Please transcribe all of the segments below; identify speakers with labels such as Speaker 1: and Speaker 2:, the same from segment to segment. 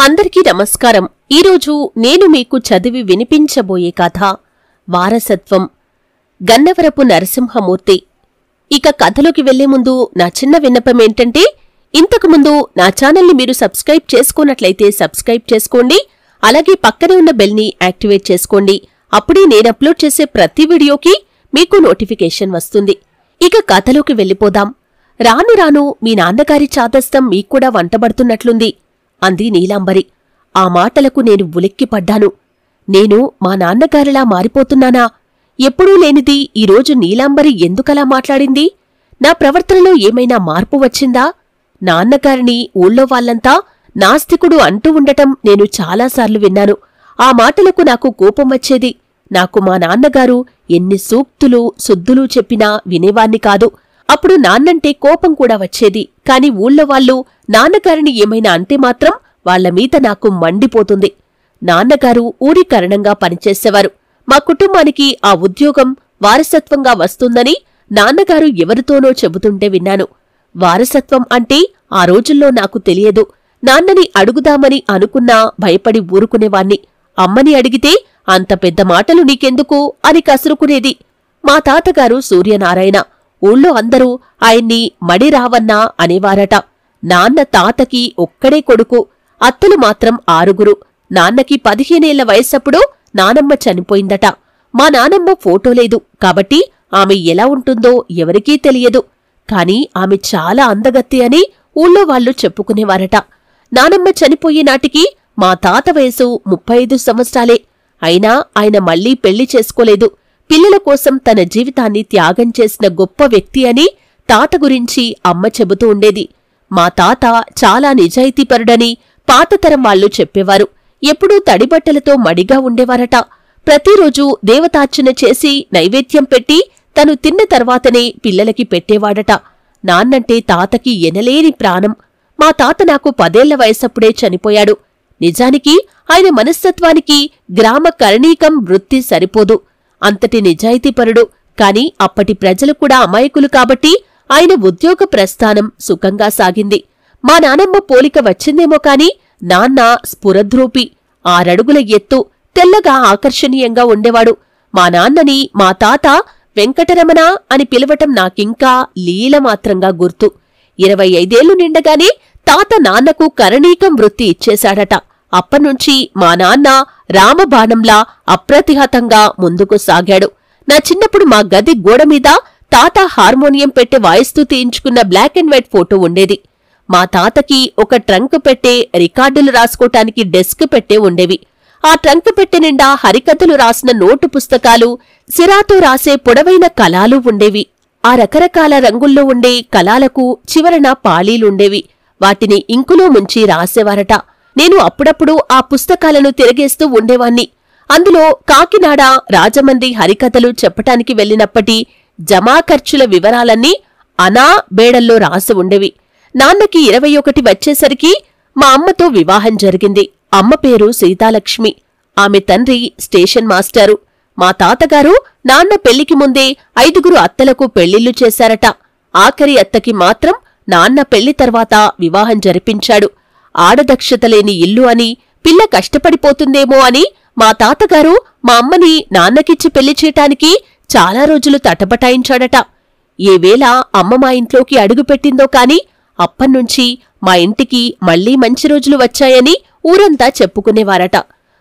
Speaker 1: అందరికీ నమస్కారం. ఈరోజు నేను మీకు చదివి వినిపించబోయే కథ వారసత్వం. గన్నవరపు నరసింహమూర్తి. ఇక కథలోకి వెళ్లే ముందు నా చిన్న విన్నపం ఏంటంటే, ఇంతకుముందు నా ఛానల్ని మీరు సబ్స్క్రైబ్ చేసుకున్నట్లయితే సబ్స్క్రైబ్ చేసుకోండి. అలాగే పక్కనే ఉన్న బెల్ని యాక్టివేట్ చేసుకోండి. అప్పుడే నేను అప్లోడ్ చేసే ప్రతి వీడియోకి మీకు నోటిఫికేషన్ వస్తుంది. ఇక కథలోకి వెళ్ళిపోదాం. రాను రాను మీ నాన్నగారి చాదస్తం మీక్కూడా వంటబడుతున్నట్లుంది అంది నీలాంబరి. ఆ మాటలకు నేను ఉలిక్కిపడ్డాను. నేను మా నాన్నగారిలా మారిపోతున్నానా? ఎప్పుడూ లేనిది ఈరోజు నీలాంబరి ఎందుకలా మాట్లాడింది? నా ప్రవర్తనలో ఏమైనా మార్పు వచ్చిందా? నాన్నగారిని ఊళ్ళో వాళ్లంతా నాస్తికుడు అంటూ ఉండటం నేను చాలాసార్లు విన్నాను. ఆ మాటలకు నాకు కోపం వచ్చేది. నాకు మా నాన్నగారు ఎన్ని సూక్తులు సుద్దులు చెప్పినా వినేవాణ్ణి కాదు. అప్పుడు నాన్నంటే కోపం కూడా వచ్చేది. కాని ఊళ్ళో వాళ్ళు నాన్నగారిని ఏమైనా అంటే మాత్రం వాళ్లమీద నాకు మండిపోతుంది. నాన్నగారు ఊరి కారణంగా పనిచేసేవారు. మా కుటుంబానికి ఆ ఉద్యోగం వారసత్వంగా వస్తుందని నాన్నగారు ఎవరితోనో చెబుతుంటే విన్నాను. వారసత్వం అంటే ఆ రోజుల్లో నాకు తెలియదు. నాన్నని అడుగుదామని అనుకున్నా భయపడి ఊరుకునేవాణ్ణి. అమ్మని అడిగితే అంత పెద్ద మాటలు నీకెందుకు అని కసురుకునేది. మా తాతగారు సూర్యనారాయణ. ఊళ్ళో అందరూ ఆయన్ని మడిరావన్నా అనేవారట. నాన్న తాతకి ఒక్కడే కొడుకు. అత్తలు మాత్రం 6. నాన్నకి 15 ఏళ్ల వయస్సప్పుడు నానమ్మ చనిపోయిందట. మా నానమ్మ ఫోటో లేదు కాబట్టి ఆమె ఎలా ఉంటుందో ఎవరికీ తెలియదు. కాని ఆమె చాలా అందగత్తి అని ఊళ్ళో వాళ్లు చెప్పుకునేవారట. నానమ్మ చనిపోయే నాటికి మా తాత వయసు 35 సంవత్సరాలే. అయినా ఆయన మళ్లీ పెళ్లి చేసుకోలేదు. పిల్లల కోసం తన జీవితాన్ని త్యాగం చేసిన గొప్ప వ్యక్తి అని తాత గురించి అమ్మ చెబుతూ ఉండేది. మా తాత చాలా నిజాయితీపరుడని పాతతరం వాళ్లు చెప్పేవారు. ఎప్పుడూ తడిబట్టలతో మడిగా ఉండేవారట. ప్రతిరోజూ దేవతార్చన చేసి నైవేద్యం పెట్టి తను తిన్న తర్వాతనే పిల్లలకి పెట్టేవాడట. నాన్నంటే తాతకి ఎనలేని ప్రాణం. మా తాత నాకు 10 ఏళ్ల వయసప్పుడే చనిపోయాడు. నిజానికి ఆయన మనస్తత్వానికి గ్రామ కరణీకం వృత్తి సరిపోదు. అంతటి నిజాయితీపరుడు. కాని అప్పటి ప్రజలు కూడా అమాయకులు కాబట్టి ఆయన ఉద్యోగ ప్రస్థానం సుఖంగా సాగింది. మా నానమ్మ పోలిక వచ్చిందేమో కాని నాన్న స్ఫురద్రూపి. 6 అడుగుల ఎత్తు, తెల్లగా ఆకర్షణీయంగా ఉండేవాడు. మా నాన్నని మా తాత వెంకటరమణ అని పిలవటం నాకింకా లీలమాత్రంగా గుర్తు. 25 ఏళ్లు నిండగానే తాత నాన్నకు కరణీకం వృత్తి ఇచ్చేశాడట. అప్పనుంచి మా నాన్న రామబాణంలా అప్రతిహతంగా ముందుకు సాగాడు. నా చిన్నప్పుడు మా గది గోడమీద తాత హార్మోనియం పెట్టె వాయిస్తూ తీయించుకున్న బ్లాక్ అండ్ వైట్ ఫోటో ఉండేది. మా తాతకి ఒక ట్రంక్ పెట్టె, రికార్డులు రాసుకోటానికి డెస్క్ పెట్టె ఉండేవి. ఆ ట్రంక్ పెట్టె నిండా హరికథలు రాసిన నోటు పుస్తకాలు, సిరాతో రాసే పొడవైన కలాలు ఉండేవి. ఆ రకరకాల రంగుల్లో ఉండే కలాలకు చివరన పాళీలుండేవి. వాటిని ఇంకులో ముంచి రాసేవారట. నేను అప్పుడప్పుడు ఆ పుస్తకాలను తిరగేస్తూ ఉండేవాణ్ణి. అందులో కాకినాడ, రాజమండ్రి హరికథలు చెప్పటానికి వెళ్లినప్పటి జమా ఖర్చుల వివరాలన్నీ అనా బేడల్లో రాసి ఉండేవి. నాన్నకి 21 వచ్చేసరికి మా అమ్మతో వివాహం జరిగింది. అమ్మ పేరు సీతాలక్ష్మి. ఆమె తండ్రి స్టేషన్ మాస్టారు. మా తాతగారు నాన్న పెళ్లికి ముందే 5 అత్తలకు పెళ్లిళ్లు చేశారట. ఆఖరి అత్తకి మాత్రం నాన్న పెళ్లి తర్వాత వివాహం జరిపించాడు. ఆడదక్షతలేని ఇల్లు అని, పిల్ల కష్టపడిపోతుందేమో అని మా తాతగారు మా అమ్మని నాన్నకిచ్చి పెళ్లి చేయటానికి చాలా రోజులు తటపటాయించాడట. ఏవేళ అమ్మ మా ఇంట్లోకి అడుగుపెట్టిందో కాని అప్పన్నుంచి మా ఇంటికి మళ్లీ మంచి రోజులు వచ్చాయని ఊరంతా చెప్పుకునేవారట.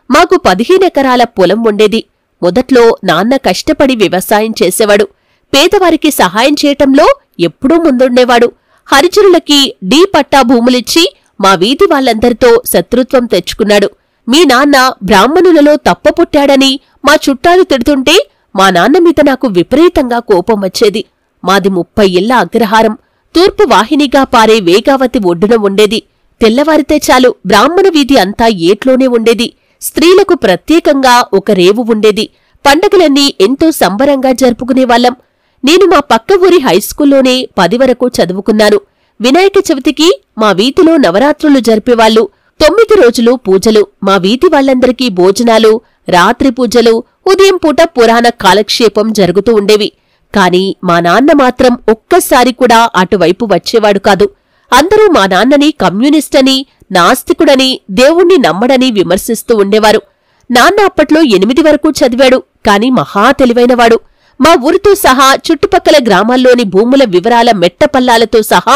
Speaker 1: మాకు 15 ఎకరాల పొలం ఉండేది. మొదట్లో నాన్న కష్టపడి వ్యవసాయం చేసేవాడు. పేదవారికి సహాయం చేయటంలో ఎప్పుడూ ముందుండేవాడు. హరిజనులకి డీ పట్టా భూములిచ్చి మా వీధి వాళ్లందరితో శత్రుత్వం తెచ్చుకున్నాడు. మీ నాన్న బ్రాహ్మణులలో తప్పపుట్టాడని మా చుట్టాలు తిడుతుంటే మా నాన్న మీద నాకు విపరీతంగా కోపం వచ్చేది. మాది 30 ఏళ్ల అగ్రహారం. తూర్పు వాహినిగా పారే వేగావతి ఒడ్డున ఉండేది. తెల్లవారితే చాలు బ్రాహ్మణ వీధి అంతా ఏట్లోనే ఉండేది. స్త్రీలకు ప్రత్యేకంగా ఒక రేవు ఉండేది. పండగలన్నీ ఎంతో సంబరంగా జరుపుకునేవాళ్లం. నేను మా పక్క ఊరి హైస్కూల్లోనే 10 వరకు చదువుకున్నాను. వినాయక చవితికి మా వీధిలో నవరాత్రులు జరిపేవాళ్లు. 9 రోజులు పూజలు, మా వీధి వాళ్లందరికీ భోజనాలు, రాత్రి పూజలు, ఉదయం పూట పురాణ కాలక్షేపం జరుగుతూ ఉండేవి. కాని మా నాన్న మాత్రం ఒక్కసారి కూడా అటువైపు వచ్చేవాడు కాదు. అందరూ మా నాన్నని కమ్యూనిస్టని, నాస్తికుడని, దేవుణ్ణి నమ్మడని విమర్శిస్తూ ఉండేవారు. నాన్న అప్పట్లో 8 వరకు చదివాడు, కాని మహా తెలివైనవాడు. మా ఊరితో సహా చుట్టుపక్కల గ్రామాల్లోని భూముల వివరాల మెట్టపల్లాలతో సహా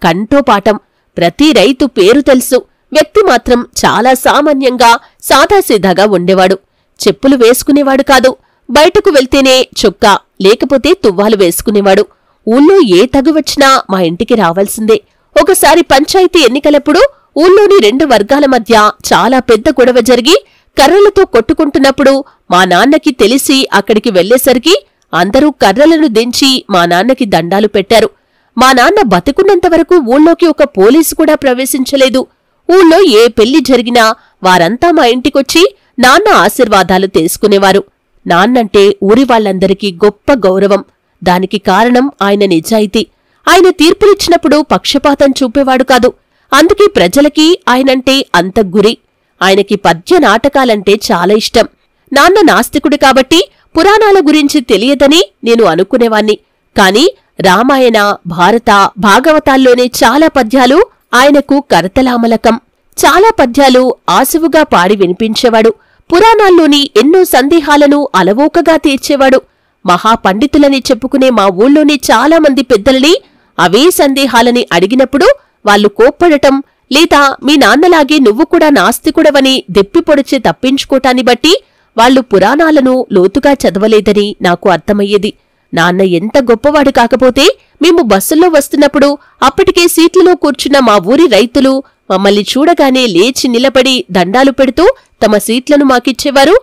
Speaker 1: కంఠోపాఠం. ప్రతి రైతు పేరు తెలుసు. వ్యక్తి మాత్రం చాలా సామాన్యంగా సాదాసీదాగా ఉండేవాడు. చెప్పులు వేసుకునేవాడు కాదు. బయటకు వెళ్తేనే చొక్కా లేకపోతే తువ్వాలు వేసుకునేవాడు. ఊళ్ళో ఏ తగువచ్చినా మా ఇంటికి రావాల్సిందే. ఒకసారి పంచాయతీ ఎన్నికలప్పుడు ఊళ్ళోని 2 వర్గాల మధ్య చాలా పెద్ద గొడవ జరిగి కర్రలతో కొట్టుకుంటున్నప్పుడు మా నాన్నకి తెలిసి అక్కడికి వెళ్లేసరికి అందరూ కర్రలను దించి మా నాన్నకి దండాలు పెట్టారు. మా నాన్న బతికున్నంతవరకు ఊళ్ళోకి ఒక పోలీసు కూడా ప్రవేశించలేదు. ఊళ్ళో ఏ పెళ్లి జరిగినా వారంతా మా ఇంటికొచ్చి నాన్న ఆశీర్వాదాలు తీసుకునేవారు. నాన్నంటే ఊరి వాళ్లందరికీ గొప్ప గౌరవం. దానికి కారణం ఆయన నిజాయితీ. ఆయన తీర్పులిచ్చినప్పుడు పక్షపాతం చూపేవాడు కాదు. అందుకే ప్రజలకి ఆయనంటే అంత గురి. ఆయనకి పద్య నాటకాలంటే చాలా ఇష్టం. నాన్న నాస్తికుడు కాబట్టి పురాణాల గురించి తెలియదని నేను అనుకునేవాణ్ణి. కాని రామాయణ, భారత, భాగవతాల్లోనే చాలా పద్యాలు ఆయనకు కరతలామలకం. చాలా పద్యాలు ఆశువుగా పాడి వినిపించేవాడు. పురాణాల్లోని ఎన్నో సందేహాలను అలవోకగా తీర్చేవాడు. మహాపండితులని చెప్పుకునే మా ఊళ్ళోని చాలామంది పెద్దలని అవే సందేహాలని అడిగినప్పుడు వాళ్లు కోప్పడటం, లేదా మీ నాన్నలాగే నువ్వు కూడా నాస్తికుడవని దెప్పిపొడిచి తప్పించుకోటాన్ని బట్టి వాళ్లు పురాణాలను లోతుగా చదవలేదని నాకు అర్థమయ్యేది. నాన్న ఎంత గొప్పవాడు కాకపోతే మేము బస్సుల్లో వస్తున్నప్పుడు అప్పటికే సీట్లలో కూర్చున్న మా ఊరి రైతులు మమ్మల్ని చూడగానే లేచి నిలబడి దండాలు పెడుతూ తమ సీట్లను మాకిచ్చేవారు.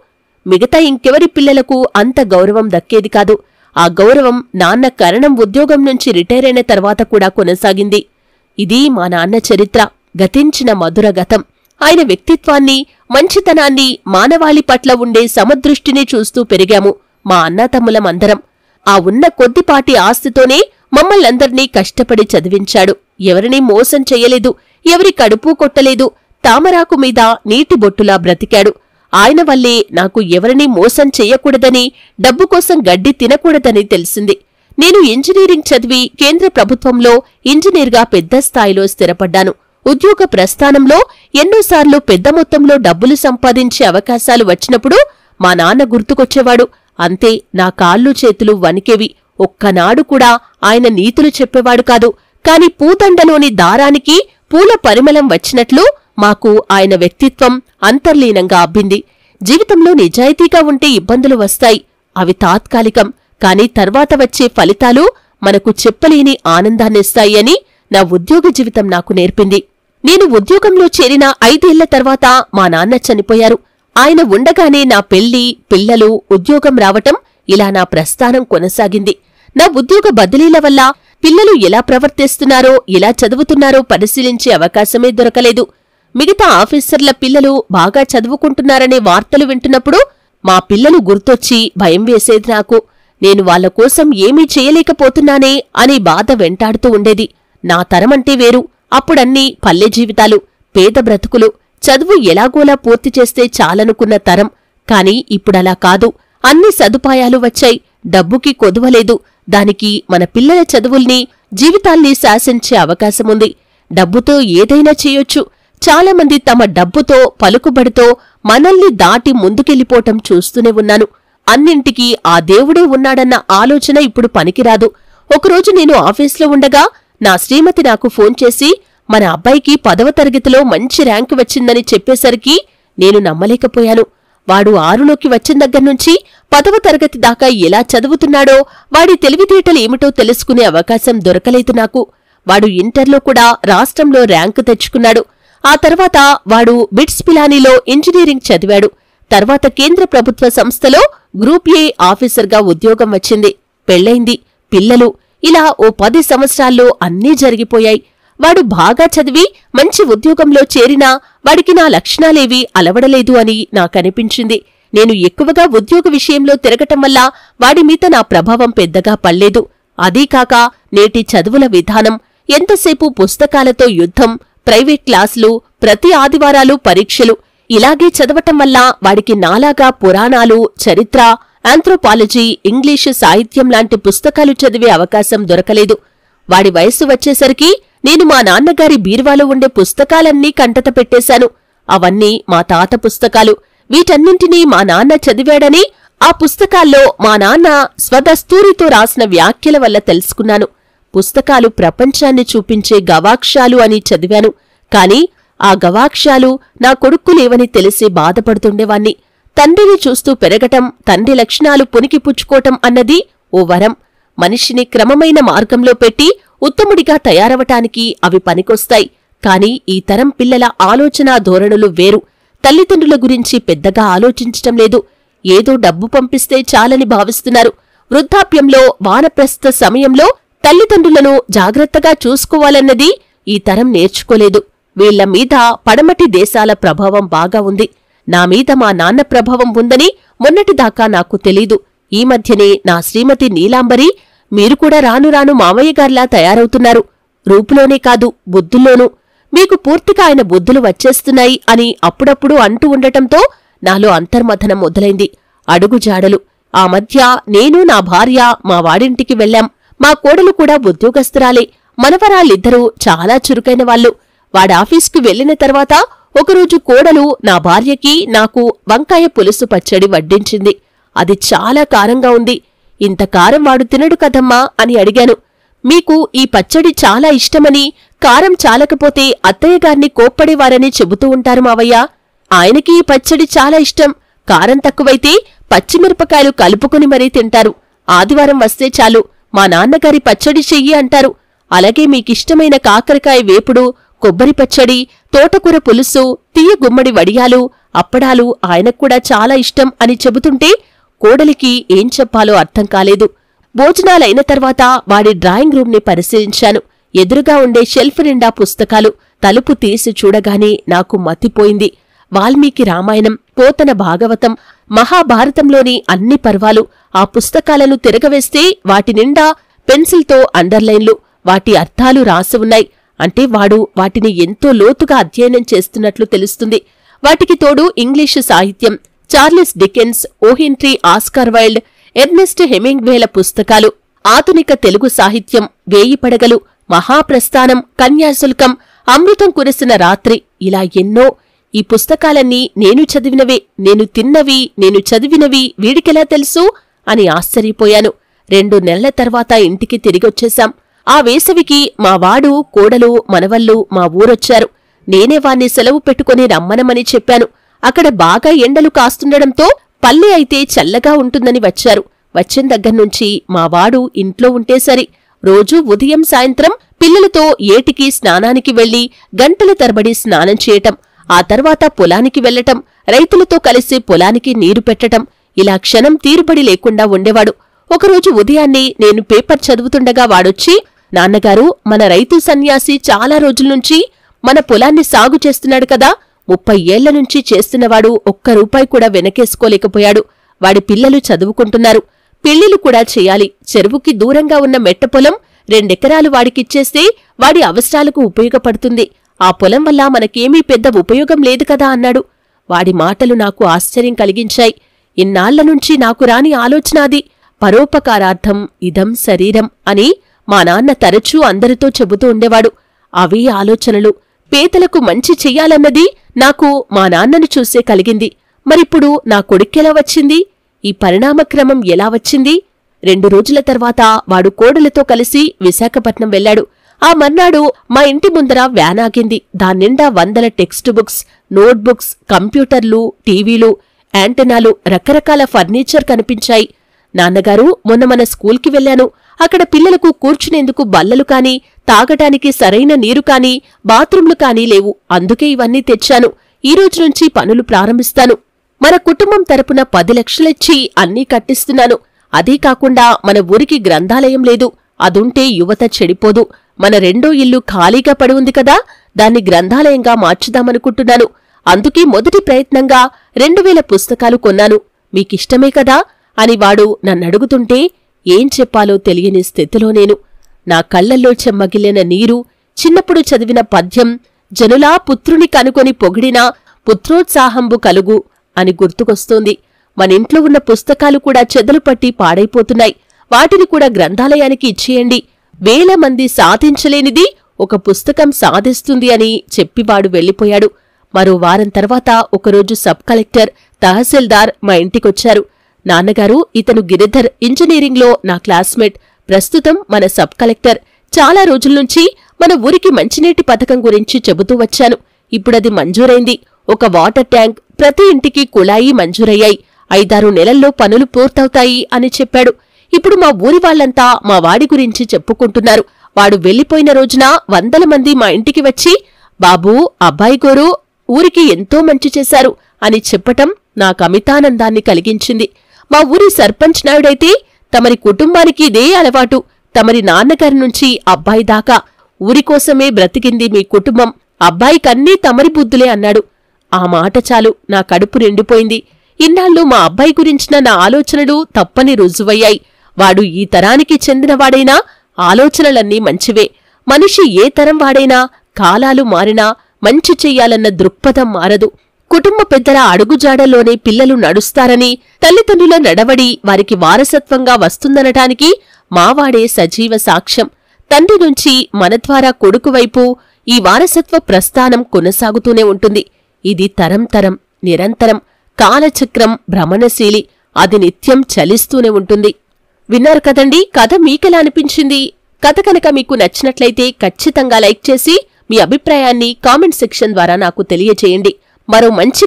Speaker 1: మిగతా ఇంకెవరి పిల్లలకు అంత గౌరవం దక్కేది కాదు. ఆ గౌరవం నాన్న కరణం ఉద్యోగం నుంచి రిటైర్ అయిన తర్వాత కూడా కొనసాగింది. ఇది మా నాన్న చరిత్ర, గతించిన మధుర గతం. ఆయన వ్యక్తిత్వాన్ని, మంచితనాన్ని, మానవాళి పట్ల ఉండే సమదృష్టిని చూస్తూ పెరిగాము మా అన్నాతమ్ములమందరం. ఆ ఉన్న కొద్దిపాటి ఆస్తితోనే మమ్మల్నందర్నీ కష్టపడి చదివించాడు. ఎవరినీ మోసం చెయ్యలేదు, ఎవరి కడుపు కొట్టలేదు. తామరాకు మీద నీటి బొట్టులా బ్రతికాడు. ఆయన వల్లే నాకు ఎవరినీ మోసం చెయ్యకూడదని, డబ్బు కోసం గడ్డి తినకూడదని తెలిసింది. నేను ఇంజనీరింగ్ చదివి కేంద్ర ప్రభుత్వంలో ఇంజనీర్గా పెద్ద స్థాయిలో స్థిరపడ్డాను. ఉద్యోగ ప్రస్థానంలో ఎన్నోసార్లు పెద్ద మొత్తంలో డబ్బులు సంపాదించే అవకాశాలు వచ్చినప్పుడు మా నాన్న గుర్తుకొచ్చేవాడు. అంతే, నా కాళ్ళు చేతులు వణికేవి. ఒక్కనాడు కూడా ఆయన నీతులు చెప్పేవాడు కాదు. కాని పూతండలోని దారానికి పూల పరిమళం వచ్చినట్లు మాకు ఆయన వ్యక్తిత్వం అంతర్లీనంగా అబ్బింది. జీవితంలో నిజాయితీగా ఉంటే ఇబ్బందులు వస్తాయి. అవి తాత్కాలికం. కాని తర్వాత వచ్చే ఫలితాలు మనకు చెప్పలేని ఆనందాన్నిస్తాయి అని నా ఉద్యోగ జీవితం నాకు నేర్పింది. నేను ఉద్యోగంలో చేరిన 5 ఏళ్ల తర్వాత మా నాన్న చనిపోయారు. ఆయన ఉండగానే నా పెళ్లి, పిల్లలు, ఉద్యోగం రావటం, ఇలా నా ప్రస్థానం కొనసాగింది. నా ఉద్యోగ బదిలీల వల్ల పిల్లలు ఎలా ప్రవర్తిస్తున్నారో, ఎలా చదువుతున్నారో పరిశీలించే అవకాశమే దొరకలేదు. మిగతా ఆఫీసర్ల పిల్లలు బాగా చదువుకుంటున్నారనే వార్తలు వింటున్నప్పుడు మా పిల్లలు గుర్తొచ్చి భయం వేసేది నాకు. నేను వాళ్ల కోసం ఏమీ చేయలేకపోతున్నానే అనే బాధ వెంటాడుతూ ఉండేది. నా తరమంటే వేరు. అప్పుడన్నీ పల్లె జీవితాలు, పేద బ్రతుకులు, చదువు ఎలాగోలా పూర్తి చేస్తే చాలనుకున్న తరం. కాని ఇప్పుడలా కాదు. అన్ని సదుపాయాలు వచ్చాయి. డబ్బుకి కొదువలేదు. దానికి మన పిల్లల చదువుల్ని, జీవితాల్ని శాసించే అవకాశముంది. డబ్బుతో ఏదైనా చేయొచ్చు. చాలామంది తమ డబ్బుతో, పలుకుబడితో మనల్ని దాటి ముందుకెళ్ళిపోవటం చూస్తూనే ఉన్నాను. అన్నింటికీ ఆ దేవుడే ఉన్నాడన్న ఆలోచన ఇప్పుడు పనికిరాదు. ఒకరోజు నేను ఆఫీస్లో ఉండగా నా శ్రీమతి నాకు ఫోన్ చేసి మన అబ్బాయికి 10వ తరగతిలో మంచి ర్యాంకు వచ్చిందని చెప్పేసరికి నేను నమ్మలేకపోయాను. వాడు 6లోకి వచ్చిన దగ్గర్నుంచి 10వ తరగతి దాకా ఎలా చదువుతున్నాడో, వాడి తెలివితేటలు ఏమిటో తెలుసుకునే అవకాశం దొరకలేదు నాకు. వాడు ఇంటర్లో కూడా రాష్ట్రంలో ర్యాంకు తెచ్చుకున్నాడు. ఆ తర్వాత వాడు బిట్స్ పిలానీలో ఇంజనీరింగ్ చదివాడు. తర్వాత కేంద్ర ప్రభుత్వ సంస్థలో గ్రూప్ ఏ ఆఫీసర్గా ఉద్యోగం వచ్చింది. పెళ్లైంది, పిల్లలు. ఇలా ఓ 10 సంవత్సరాల్లో అన్నీ జరిగిపోయాయి. వాడు బాగా చదివి మంచి ఉద్యోగంలో చేరినా వాడికి నా లక్షణాలేవీ అలవడలేదు అని నాకనిపించింది. నేను ఎక్కువగా ఉద్యోగ విషయంలో తిరగటం వల్ల వాడి మీద నా ప్రభావం పెద్దగా పడలేదు. అదీకాక నేటి చదువుల విధానం, ఎంతసేపు పుస్తకాలతో యుద్ధం, ప్రైవేట్ క్లాసులు, ప్రతి ఆదివారాలు పరీక్షలు, ఇలాగే చదవటం వల్ల వాడికి నాలాగా పురాణాలు, చరిత్ర, ఆంథ్రోపాలజీ, ఇంగ్లీషు సాహిత్యం లాంటి పుస్తకాలు చదివే అవకాశం దొరకలేదు. వాడి వయస్సు వచ్చేసరికి నేను మా నాన్నగారి బీరువాలో ఉండే పుస్తకాలన్నీ కంటత పెట్టేశాను. అవన్నీ మా తాత పుస్తకాలు. వీటన్నింటినీ మా నాన్న చదివాడని ఆ పుస్తకాల్లో మా నాన్న స్వదస్తూరితో రాసిన వ్యాఖ్యల వల్ల తెలుసుకున్నాను. పుస్తకాలు ప్రపంచాన్ని చూపించే గవాక్షాలు అని చదివాను. కాని ఆ గవాక్షాలు నా కొడుక్కులేవని తెలిసి బాధపడుతుండేవాణ్ణి. తండ్రిని చూస్తూ పెరగటం, తండ్రి లక్షణాలు పునికిపుచ్చుకోవటం అన్నది ఓ వరం. మనిషిని క్రమమైన మార్గంలో పెట్టి ఉత్తముడిగా తయారవటానికి అవి పనికొస్తాయి. కాని ఈ తరం పిల్లల ఆలోచనా ధోరణులు వేరు. తల్లిదండ్రుల గురించి పెద్దగా ఆలోచించటం లేదు. ఏదో డబ్బు పంపిస్తే చాలని భావిస్తున్నారు. వృద్ధాప్యంలో, వానప్రస్థ సమయంలో తల్లిదండ్రులను జాగ్రత్తగా చూసుకోవాలన్నది ఈ తరం నేర్చుకోలేదు. వీళ్ల మీద పడమటి దేశాల ప్రభావం బాగా ఉంది. నా మీద మా నాన్న ప్రభావం ఉందని మొన్నటిదాకా నాకు తెలీదు. ఈ మధ్యనే నా శ్రీమతి నీలాంబరి, మీరు కూడా రాను రాను మామయ్యగార్లా తయారవుతున్నారు. రూపులోనే కాదు, బుద్ధుల్లోనూ. మీకు పూర్తిగా ఆయన బుద్ధులు వచ్చేస్తున్నాయి అని అప్పుడప్పుడు అంటూ ఉండటంతో నాలో అంతర్మథనం మొదలైంది. అడుగుజాడలు. ఆ మధ్య నేను, నా భార్య మా వాడింటికి వెళ్ళాం. మా కోడలు కూడా ఉద్యోగస్తురాలే. మనవరాళ్ళిద్దరూ చాలా చురుకైన వాళ్ళు. వాడాఫీసుకు వెళ్లిన తర్వాత ఒకరోజు కోడలు నా భార్యకి, నాకు వంకాయ పులుసు పచ్చడి వడ్డించింది. అది చాలా కారంగా ఉంది. ఇంత కారం వాడు తినడు కదమ్మా అని అడిగాను. మీకు ఈ పచ్చడి చాలా ఇష్టమని, కారం చాలకపోతే అత్తయ్యగారిని కోప్పడేవారని చెబుతూ ఉంటారు మావయ్య. ఆయనకి ఈ పచ్చడి చాలా ఇష్టం. కారం తక్కువైతే పచ్చిమిరపకాయలు కలుపుకుని మరీ తింటారు. ఆదివారం వస్తే చాలు మా నాన్నగారి పచ్చడి చెయ్యి అంటారు. అలాగే మీకిష్టమైన కాకరకాయ వేపుడు, కొబ్బరి పచ్చడి, తోటకూర పులుసు, తీయ గుమ్మడి వడియాలు, అప్పడాలు ఆయనక్కూడా చాలా ఇష్టం అని చెబుతుంటే కోడలికి ఏం చెప్పాలో అర్థం కాలేదు. భోజనాలైన తర్వాత వాడి డ్రాయింగ్ రూంని పరిశీలించాను. ఎదురుగా ఉండే షెల్ఫ్ నిండా పుస్తకాలు. తలుపు తీసి చూడగానే నాకు మతిపోయింది. వాల్మీకి రామాయణం, పోతన భాగవతం, మహాభారతంలోని అన్ని పర్వాలు. ఆ పుస్తకాలను తిరగవేస్తే వాటి నిండా పెన్సిల్తో అండర్లైన్లు, వాటి అర్థాలు రాసి ఉన్నాయి. అంటే వాడు వాటిని ఎంతో లోతుగా అధ్యయనం చేస్తున్నట్లు తెలుస్తుంది. వాటికి తోడు ఇంగ్లీషు సాహిత్యం, Charles Dickens, O Henry Oscar Wilde, Ernest హెమింగ్వేల పుస్తకాలు, ఆధునిక తెలుగు సాహిత్యం, వేయి పడగలు, మహాప్రస్థానం, కన్యాశుల్కం, అమృతం కురిసిన రాత్రి, ఇలా ఎన్నో. ఈ పుస్తకాలన్నీ నేను చదివినవే, నేను తిన్నవి, నేను చదివినవి వీడికెలా తెలుసు అని ఆశ్చర్యపోయాను. 2 నెలల తర్వాత ఇంటికి తిరిగొచ్చేశాం. ఆ వేసవికి మా వాడు, కోడలు, మనవళ్ళు మా ఊరొచ్చారు. నేనే వాణ్ణి సెలవు పెట్టుకుని రమ్మనమని చెప్పాను. అక్కడ బాగా ఎండలు కాస్తుండడంతో పల్లె అయితే చల్లగా ఉంటుందని వచ్చారు. వచ్చిన దగ్గర్నుంచి మా వాడు ఇంట్లో ఉంటే సరి. రోజూ ఉదయం సాయంత్రం పిల్లలతో ఏటికి స్నానానికి వెళ్లి గంటల తరబడి స్నానం చేయటం, ఆ తర్వాత పొలానికి వెళ్లటం, రైతులతో కలిసి పొలానికి నీరు పెట్టటం, ఇలా క్షణం తీరుబడి లేకుండా ఉండేవాడు. ఒకరోజు ఉదయాన్నే నేను పేపర్ చదువుతుండగా వాడొచ్చి, నాన్నగారు, మన రైతు సన్యాసి చాలా రోజుల్నుంచి మన పొలాన్ని సాగు చేస్తున్నాడు కదా, 30 ఏళ్ల నుంచి చేస్తున్నవాడు ఒక్క రూపాయి కూడా వెనకేసుకోలేకపోయాడు. వాడి పిల్లలు చదువుకుంటున్నారు. పెళ్లిళ్లు కూడా చెయ్యాలి. చెరువుకి దూరంగా ఉన్న మెట్టపొలం 2 ఎకరాలు వాడికిచ్చేస్తే వాడి అవసరాలకు ఉపయోగపడుతుంది. ఆ పొలం వల్ల మనకేమీ పెద్ద ఉపయోగం లేదు కదా అన్నాడు. వాడి మాటలు నాకు ఆశ్చర్యం కలిగించాయి. ఇన్నాళ్లనుంచి నాకు రాని ఆలోచనాది. పరోపకారార్థం ఇదం శరీరం అని మా నాన్న తరచూ అందరితో చెబుతూ ఉండేవాడు. అవే ఆలోచనలు. పేదలకు మంచి చెయ్యాలన్నది నాకు మా నాన్నను చూసే కలిగింది. మరిప్పుడు నా కొడుక్కెలా వచ్చింది? ఈ పరిణామక్రమం ఎలా వచ్చింది? 2 రోజుల తర్వాత వాడు కోడలతో కలిసి విశాఖపట్నం వెళ్లాడు. ఆ మర్నాడు మా ఇంటి ముందర వ్యాన్ ఆగింది. దాన్నిండా 100 టెక్స్ట్ బుక్స్, నోట్బుక్స్, కంప్యూటర్లు, టీవీలు, యాంటెనాలు, రకరకాల ఫర్నిచర్ కనిపించాయి. నాన్నగారు, మొన్న మన స్కూల్కి వెళ్లాను. అక్కడ పిల్లలకు కూర్చునేందుకు బల్లలు కాని, తాగటానికి సరైన నీరు కాని, బాత్రూంలు కాని లేవు. అందుకే ఇవన్నీ తెచ్చాను. ఈ రోజు నుంచి పనులు ప్రారంభిస్తాను. మన కుటుంబం తరపున 10 లక్షలిచ్చి అన్నీ కట్టిస్తున్నాను. అదీ కాకుండా మన ఊరికి గ్రంథాలయం లేదు. అదుంటే యువత చెడిపోదు. మన రెండో ఇల్లు ఖాళీగా పడి ఉంది కదా, దాన్ని గ్రంథాలయంగా మార్చుదామనుకుంటున్నాను. అందుకే మొదటి ప్రయత్నంగా 2000 పుస్తకాలు కొన్నాను. మీకిష్టమే కదా అని వాడు నన్నడుగుతుంటే ఏం చెప్పాలో తెలియని స్థితిలో నేను. నా కళ్లల్లో చెమ్మగిలిన నీరు, చిన్నప్పుడు చదివిన పద్యం, జనులా పుత్రుని కనుకొని పొగిడినా పుత్రోత్సాహంబు కలుగు అని గుర్తుకొస్తోంది. మనింట్లో ఉన్న పుస్తకాలు కూడా చెదలుపట్టి పాడైపోతున్నాయి. వాటిని కూడా గ్రంథాలయానికి ఇచ్చేయండి. 1000 మంది సాధించలేనిది ఒక పుస్తకం సాధిస్తుంది అని చెప్పివాడు వెళ్ళిపోయాడు. మరో వారం తర్వాత ఒకరోజు సబ్ కలెక్టర్, తహసీల్దార్ మా ఇంటికొచ్చారు. నాన్నగారు, ఇతను గిరిధర్, ఇంజనీరింగ్లో నా క్లాస్మేట్, ప్రస్తుతం మన సబ్ కలెక్టర్. చాలా రోజుల్నుంచి మన ఊరికి మంచినీటి పథకం గురించి చెబుతూ వచ్చాను. ఇప్పుడది మంజూరైంది. ఒక వాటర్ ట్యాంక్, ప్రతి ఇంటికి కుళాయి మంజూరయ్యాయి. 5-6 నెలల్లో పనులు పూర్తవుతాయి అని చెప్పాడు. ఇప్పుడు మా ఊరి వాళ్లంతా మా వాడి గురించి చెప్పుకుంటున్నారు. వాడు వెళ్లిపోయిన రోజున 100 మంది మా ఇంటికి వచ్చి, బాబూ, అబ్బాయి గోరు ఊరికి ఎంతో మంచి చేశారు అని చెప్పటం నాకమితానందాన్ని కలిగించింది. మా ఊరి సర్పంచ్ నాయుడైతే, తమరి కుటుంబానికి ఇదే అలవాటు. తమరి నాన్నగారి నుంచి అబ్బాయి దాకా ఊరికోసమే బ్రతికింది మీ కుటుంబం. అబ్బాయికన్నీ తమరి బుద్ధులే అన్నాడు. ఆ మాట చాలు, నా కడుపు నిండిపోయింది. ఇన్నాళ్ళు మా అబ్బాయి గురించిన నా ఆలోచనలు తప్పని రుజువయ్యాయి. వాడు ఈ తరానికి చెందినవాడైనా ఆలోచనలన్నీ మంచివే. మనిషి ఏ తరం వాడైనా కాలాలు మారినా మంచి చెయ్యాలన్న దృక్పథం మారదు. కుటుంబ పెద్దల అడుగుజాడల్లోనే పిల్లలు నడుస్తారని, తల్లిదండ్రుల నడవడి వారికి వారసత్వంగా వస్తుందనటానికి మావాడే సజీవ సాక్ష్యం. తండ్రి నుంచి మన ద్వారా కొడుకు వైపు ఈ వారసత్వ ప్రస్థానం కొనసాగుతూనే ఉంటుంది. ఇది తరం తరం, నిరంతరం, కాలచక్రం భ్రమణశీలి. అది నిత్యం చలిస్తూనే ఉంటుంది. విన్నారు కదండి, కథ మీకెలా అనిపించింది? కథ కనుక మీకు నచ్చినట్లయితే ఖచ్చితంగా లైక్ చేసి మీ అభిప్రాయాన్ని కామెంట్ సెక్షన్ ద్వారా నాకు తెలియజేయండి. మరో మంచి